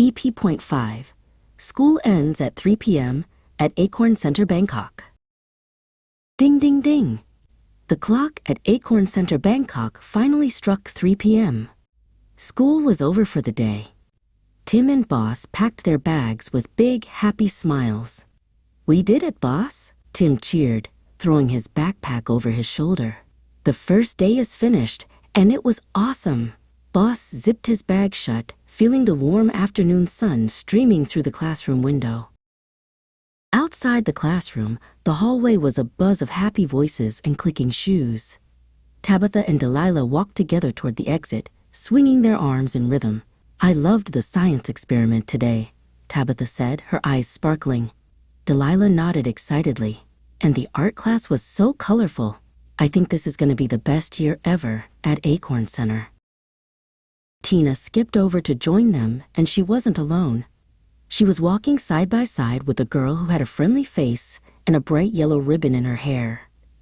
EP.5. School ends at 3 p.m. at Acorn Center, Bangkok. Ding ding ding. The clock at Acorn Center, Bangkok finally struck 3 p.m. School was over for the day. Tim and Boss packed their bags with big, happy smiles. "We did it, Boss," Tim cheered, throwing his backpack over his shoulder. "The first day is finished, and it was awesome." Boss zipped his bag shut, feeling the warm afternoon sun streaming through the classroom window. Outside the classroom, the hallway was a buzz of happy voices and clicking shoes. Tabitha and Delilah walked together toward the exit, swinging their arms in rhythm. "I loved the science experiment today," Tabitha said, her eyes sparkling. Delilah nodded excitedly. "And the art class was so colorful. I think this is going to be the best year ever at Acorn Center." Tina skipped over to join them, and she wasn't alone. She was walking side by side with a girl who had a friendly face and a bright yellow ribbon in her hair.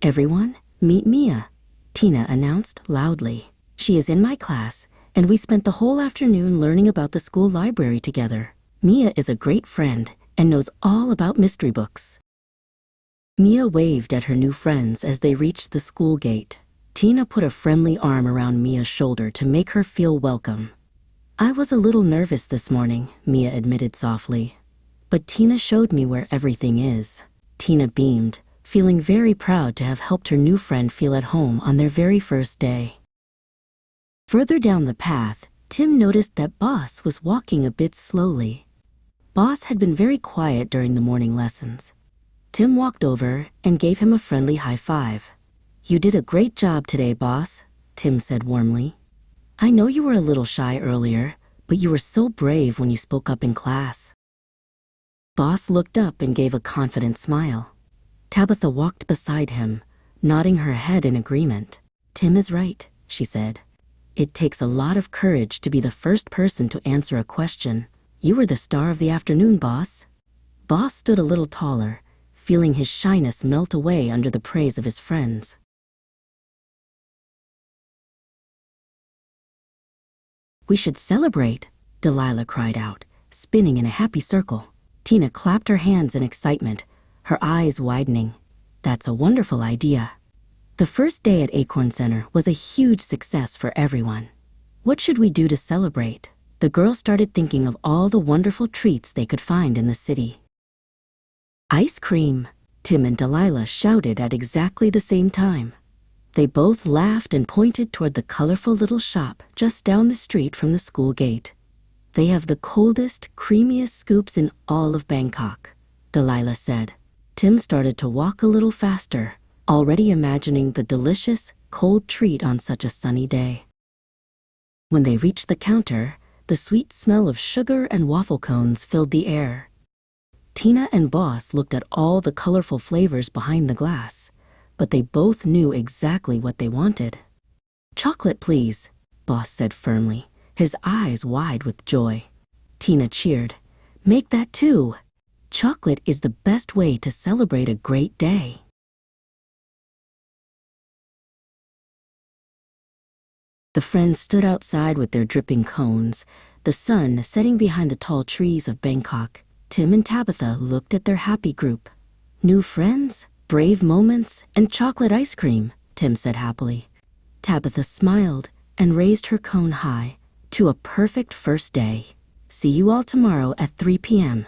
"Everyone, meet Mia," Tina announced loudly. "She is in my class, and we spent the whole afternoon learning about the school library together. Mia is a great friend and knows all about mystery books." Mia waved at her new friends as they reached the school gate. Tina put a friendly arm around Mia's shoulder to make her feel welcome. "I was a little nervous this morning," Mia admitted softly. "But Tina showed me where everything is." Tina beamed, feeling very proud to have helped her new friend feel at home on their very first day. Further down the path, Tim noticed that Boss was walking a bit slowly. Boss had been very quiet during the morning lessons. Tim walked over and gave him a friendly high five. "You did a great job today, Boss," Tim said warmly. "I know you were a little shy earlier, but you were so brave when you spoke up in class." Boss looked up and gave a confident smile. Tabitha walked beside him, nodding her head in agreement. "Tim is right," she said. "It takes a lot of courage to be the first person to answer a question. You were the star of the afternoon, Boss." Boss stood a little taller, feeling his shyness melt away under the praise of his friends. "We should celebrate," Delilah cried out, spinning in a happy circle. Tina clapped her hands in excitement, her eyes widening. "That's a wonderful idea." The first day at Acorn Center was a huge success for everyone. What should we do to celebrate? The girls started thinking of all the wonderful treats they could find in the city. "Ice cream!" Tim and Delilah shouted at exactly the same time. They both laughed and pointed toward the colorful little shop just down the street from the school gate. "They have the coldest, creamiest scoops in all of Bangkok," Delilah said. Tim started to walk a little faster, already imagining the delicious, cold treat on such a sunny day. When they reached the counter, the sweet smell of sugar and waffle cones filled the air. Tina and Boss looked at all the colorful flavors behind the glass, but they both knew exactly what they wanted. "Chocolate, please," Boss said firmly, his eyes wide with joy. Tina cheered. "Make that too. Chocolate is the best way to celebrate a great day." The friends stood outside with their dripping cones, the sun setting behind the tall trees of Bangkok. Tim and Tabitha looked at their happy group. "New friends, brave moments, and chocolate ice cream," Tim said happily. Tabitha smiled and raised her cone high. "To a perfect first day. See you all tomorrow at 3 p.m.